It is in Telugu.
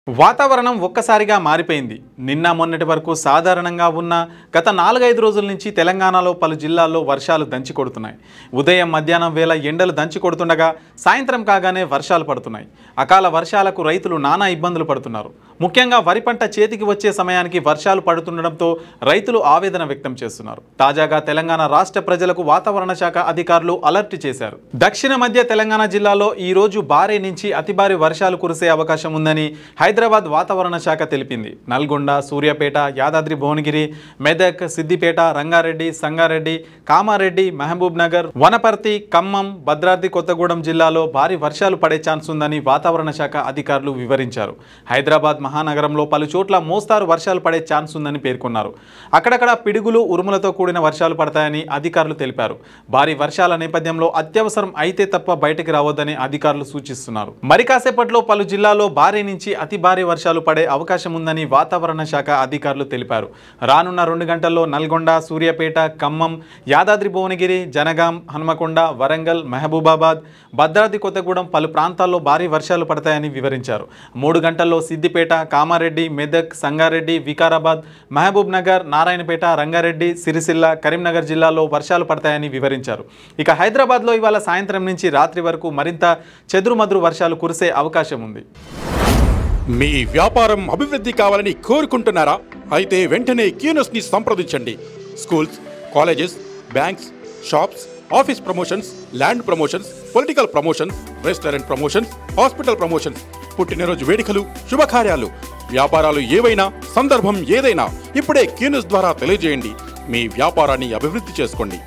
వాతావరణం ఒక్కసారిగా మారిపోయింది. నిన్న మొన్నటి వరకు సాధారణంగా ఉన్న గత 4-5 రోజుల నుంచి తెలంగాణలో పలు జిల్లాల్లో వర్షాలు దంచి కొడుతున్నాయి. ఉదయం మధ్యాహ్నం వేళ ఎండలు దంచి కొడుతుండగా సాయంత్రం కాగానే వర్షాలు పడుతున్నాయి. అకాల వర్షాలకు రైతులు నానా ఇబ్బందులు పడుతున్నారు. ముఖ్యంగా వరి పంట చేతికి వచ్చే సమయానికి వర్షాలు పడుతుండడంతో రైతులు ఆవేదన వ్యక్తం చేస్తున్నారు. తాజాగా తెలంగాణ రాష్ట్ర ప్రజలకు వాతావరణ శాఖ అధికారులు అలర్ట్ చేశారు. దక్షిణ మధ్య తెలంగాణ జిల్లాలో ఈ రోజు భారీ నుంచి అతి భారీ వర్షాలు కురిసే అవకాశం ఉందని హైదరాబాద్ వాతావరణ శాఖ తెలిపింది. నల్గొండ, సూర్యాపేట, యాదాద్రి భువనగిరి, మెదక్, సిద్దిపేట, రంగారెడ్డి, సంగారెడ్డి, కామారెడ్డి, మహబూబ్ నగర్, వనపర్తి, ఖమ్మం, భద్రాద్రి కొత్తగూడెం జిల్లాలో భారీ వర్షాలు పడే ఛాన్స్ ఉందని వాతావరణ శాఖ అధికారులు వివరించారు. హైదరాబాద్ మహానగరంలో పలు చోట్ల మోస్తారు వర్షాలు పడే ఛాన్స్ ఉందని పేర్కొన్నారు. అక్కడక్కడ పిడుగులు, ఉరుములతో కూడిన వర్షాలు పడతాయని అధికారులు తెలిపారు. భారీ వర్షాల నేపథ్యంలో అత్యవసరం అయితే తప్ప బయటికి రావద్దని అధికారులు సూచిస్తున్నారు. మరి కాసేపట్లో పలు జిల్లాల్లో భారీ నుంచి అతి భారీ వర్షాలు పడే అవకాశం ఉందని వాతావరణ శాఖ అధికారులు తెలిపారు. రానున్న 2 గంటల్లో నల్గొండ, సూర్యాపేట, ఖమ్మం, యాదాద్రి భువనగిరి, జనగాం, హన్మకొండ, వరంగల్, మహబూబాబాద్, భద్రాద్రి కొత్తగూడెం పలు ప్రాంతాల్లో భారీ వర్షాలు పడతాయని వివరించారు. 3 గంటల్లో సిద్దిపేట, కామారెడ్డి, మెదక్, సంగారెడ్డి, వికారాబాద్, మహబూబ్ నగర్, నారాయణపేట, రంగారెడ్డి, సిరిసిల్ల, కరీంనగర్ జిల్లాల్లో వర్షాలు పడతాయని వివరించారు. ఇక హైదరాబాద్లో ఇవాళ సాయంత్రం నుంచి రాత్రి వరకు మరింత చెదురుమదురు వర్షాలు కురిసే అవకాశం ఉంది. మీ వ్యాపారం అభివృద్ధి కావాలని కోరుకుంటున్నారా? అయితే వెంటనే క్యూనస్ని సంప్రదించండి. Schools, colleges, banks, shops, office promotions, land promotions, political promotions, restaurant promotions, hospital promotions, పుట్టినరోజు వేడుకలు, శుభకార్యాలు, వ్యాపారాలు ఏవైనా, సందర్భం ఏదైనా ఇప్పుడే క్యూనస్ ద్వారా తెలియజేయండి. మీ వ్యాపారాన్ని అభివృద్ధి చేసుకోండి.